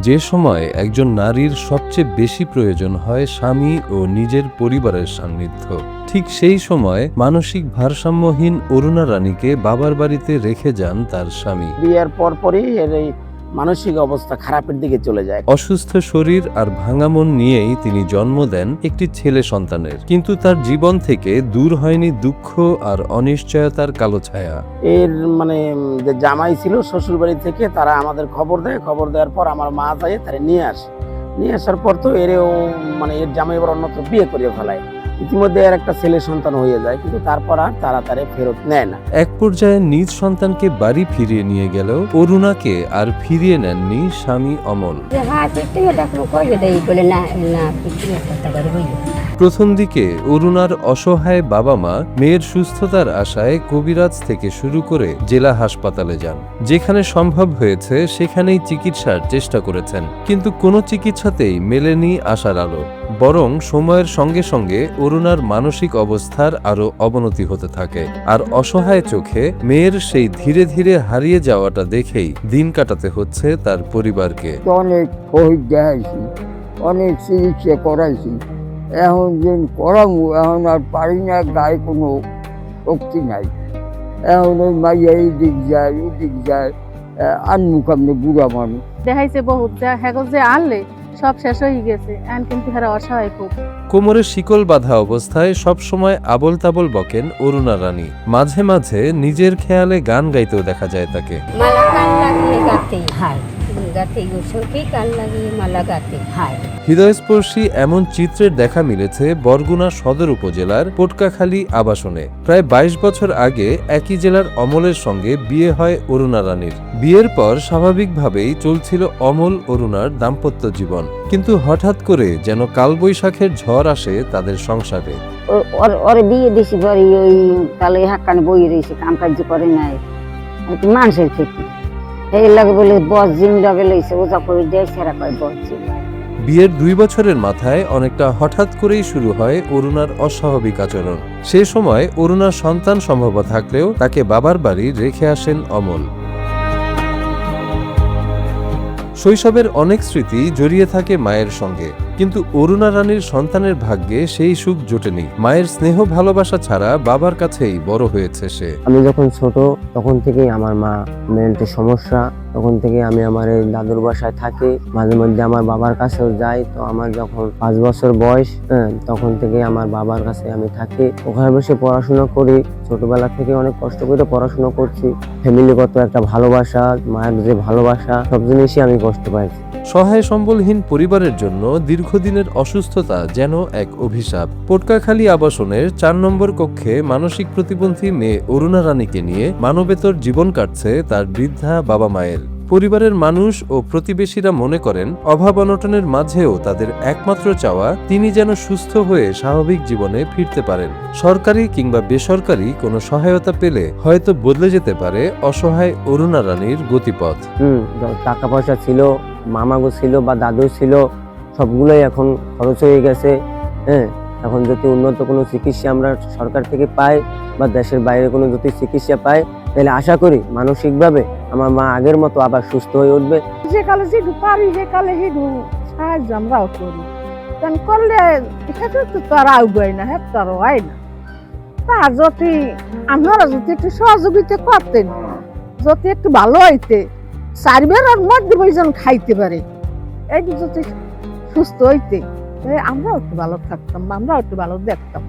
যে সময় একজন নারীর সবচেয়ে বেশি প্রয়োজন হয় স্বামী ও নিজের পরিবারের সান্নিধ্য, ঠিক সেই সময় মানসিক ভারসাম্যহীন অরুণা রানীকে বাবার বাড়িতে রেখে যান তার স্বামী। বিয়ের পরপরই এর এই মানসিক অবস্থা খারাপের দিকে চলে যায়। অসুস্থ শরীর আর ভাঙা মন নিয়েই তিনি জন্ম দেন একটি ছেলে সন্তানের, কিন্তু তার জীবন থেকে দূর হয়নি দুঃখ আর অনিশ্চয়তার কালো ছায়া। এর যে জামাই ছিল শ্বশুর বাড়ি থেকে, তারা আমাদের খবর দেয়। খবর দেওয়ার পর আমার মা যায় তারা নিয়ে আসে। নিয়ে আসার পর তো এর জামাই এবার অন্যত্র বিয়ে করে ফেলায়। ইতিমধ্যে এর একটা ছেলে সন্তান হয়ে যায়, কিন্তু তারপর আর তাড়াতাড়ি ফেরত নেয় না। এক পর্যায়ে নিজ সন্তানকে বাড়ি ফিরিয়ে নিয়ে গেলেও অরুণাকে আর ফিরিয়ে নেননি স্বামী অমল। প্রথম দিকে অরুণার অসহায় বাবা মা মেয়ের সুস্থতার আশায় কবিরাজ থেকে শুরু করে জেলা হাসপাতালে যান। যেখানে সম্ভব হয়েছে সেখানেই চিকিৎসার চেষ্টা করেছেন, কিন্তু কোনো চিকিৎসাতেই মেলেনি আশার আলো। বরং সময়ের সঙ্গে সঙ্গে অরুণার মানসিক অবস্থার আরো অবনতি হতে থাকে। আর অসহায় চোখে মেয়ের সেই ধীরে ধীরে হারিয়ে যাওয়াটা দেখেই দিন কাটাতে হচ্ছে তার পরিবারকে। অনেক শহীদ দেখাইছি, অনেক চিকিৎসা করাইছি, এখন যে করামু এখন আর পারি না, গায়ে কোনো শক্তি নাই। এখন ওই মাইয়া এই দিক যায় ওই দিক যায়, আনমুখ আপনি বুড়া মানুষ দেখাইছে বহুত, যে আনলে সব শেষ হয়ে গেছে, কিন্তু হেরা অসহায় খুব। কোমরে শিকল বাঁধা অবস্থায় সবসময় আবল তাবল বকেন অরুণা রানী। মাঝে মাঝে নিজের খেয়ালে গান গাইতেও দেখা যায় তাকে। হৃদয়স্পর্শী এমন চিত্রের দেখা মিলেছে বরগুনা সদর উপজেলার পটকাখালী আবাসনে। প্রায় ২২ বছর আগে একই জেলার অমলের সঙ্গে বিয়ে হয় অরুণা রানীর। বিয়ের পর স্বাভাবিকভাবেই চলছিল অমল অরুণার দাম্পত্য জীবন, কিন্তু হঠাৎ করে যেন কালবৈশাখের ঝড় আসে তাদের সংসারে। ওরে বিয়ে দিছি পরে ওই তাহলে হাক্কানে বই রয়েছে, কাম কার্য করে নাই, মানুষের ক্ষেত্রে এই লাগে বলে বস জিম লগে লইছে, ওজা করে দেয় সেরা কয় বস জিম। বিয়ের ২ বছরের মাথায় অনেকটা হঠাৎ করেই শুরু হয় অরুণার অস্বাভাবিক আচরণ। সে সময় অরুণার সন্তান সম্ভব থাকলেও তাকে বাবার বাড়ি রেখে আসেন অমল। শৈশবের অনেক স্মৃতি জড়িয়ে থাকে মায়ের সঙ্গে, কিন্তু অরুণা রানীর সন্তানের ভাগ্যে সেই সুখ জোটেনি। মায়ের স্নেহ ভালোবাসা ছাড়া বাবার কাছেই বড় হয়েছে সে। আমি যখন ছোট তখন থেকেই আমার মা মেন্টাল সমস্যা, তখন থেকে আমি আমার এই দাদুর বাসায় থাকি, মাঝে মধ্যে আমার বাবার কাছেও যাই। তো আমার যখন 5 বছর বয়স, তখন থেকে আমার বাবার কাছে আমি থাকি, ওখানে বসে পড়াশোনা করি। ছোটবেলা থেকে অনেক কষ্ট করে পড়াশোনা করছি। ফ্যামিলিগত একটা ভালোবাসা, মায়ের যে ভালোবাসা, সব জিনিসই আমি কষ্ট পাইছি। সহায় সম্বলহীন পরিবারের জন্য দীর্ঘদিনের অসুস্থতা যেন এক অভিশাপ। পটকাখালী আবাসনের 4 নম্বর কক্ষে মানসিক প্রতিবন্ধী মেয়ে অরুণা রানীকে নিয়ে মানবেতর জীবন কাটছে তার বৃদ্ধা বাবা মায়ের। পরিবারের মানুষ ও প্রতিবেশীরা মনে করেন অভাব অনটনের মাঝেও তাদের একমাত্র চাওয়া তিনি যেন সুস্থ হয়ে স্বাভাবিক জীবনে ফিরতে পারেন। সরকারি কিংবা বেসরকারি কোনো সহায়তা পেলে হয়তো বদলে যেতে পারে অসহায় অরুণা রানীর গতিপথ। টাকা পয়সা ছিল, মামাগো ছিল বা দাদু ছিল, সবগুলোই এখন খরচ হয়ে গেছে। এখন যদি উন্নত কোনো চিকিৎসা আমরা সরকার থেকে পাই বা দেশের বাইরে কোনো যদি চিকিৎসা পাই, তাহলে আশা করি মানসিকভাবে আমার মা আগের মতো আবার সুস্থ হয়ে উঠবে। যে কালে যেটু পারি সে কালে সেটু সাহায্য আমরাও করি, কারণ করলে সেটা তো তার আউগায় না, হ্যাঁ তারও হয় না। তা যদি আপনারা যদি একটু সহযোগিতা করতেন, যদি একটু ভালো হইতে, 4 বেলার মধ্যে বইজন খাইতে পারে, এই যদি সুস্থ হইতে, আমরাও একটু ভালো থাকতাম, আমরাও একটু ভালো দেখতাম।